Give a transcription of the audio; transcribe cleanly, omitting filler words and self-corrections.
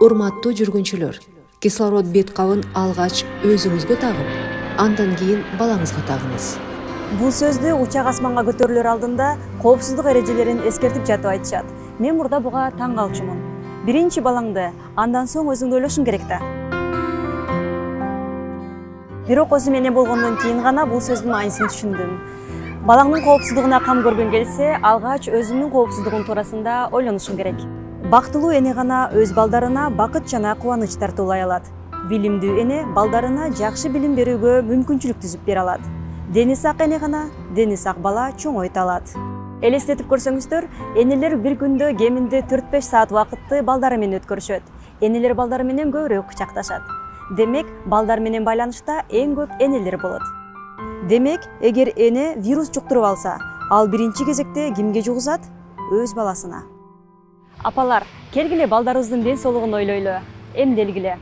Урматтуу жүргүнчүлөр, кислород бет кабын алгач өзүңүзгө тагып, андан кийин балаңызга тагыңыз. Бул сөздү учак асманга көтөрүлөр алдында коопсуздук эрежелерин эскертип жатып айтышат. Мен мурда буга таң калчумун. Биринчи балаңды, андан соң өзүңдү ойлошуң керек да. Бирок өзү менен болгондон кийин гана бул сөздүн мааниsin түшүндүм. Балаңдын коопсуздугуна кам көргүң келсе, алгач өзүңдүн коопсуздугуң туурасында ойлонушуң керек. Бактылуу эне гана өз балдарына бакыт жана кубаныч тартуулай алат. Билимдүү эне балдарына жакшы билим берүүгө мүмкүнчүлүк түзүп бере алат. Дени сак эне гана дени сак бала чоңойто алат. Элестетип көрсөңүздөр, энелер бир күндө кеминде 4-5 саат убакытты балдары менен өткөрүшөт. Энелер балдары менен көбүрөөк кучакташат. Демек, балдар менен байланышта эң көп энелер болот. Демек, эгер эне вирус жуктуруп алса, ал биринчи кезекте кимге жугузат? Өз баласына. Апалар, келгиле балдарыбыздын ден соолугун ойлойлу. Эмделгиле.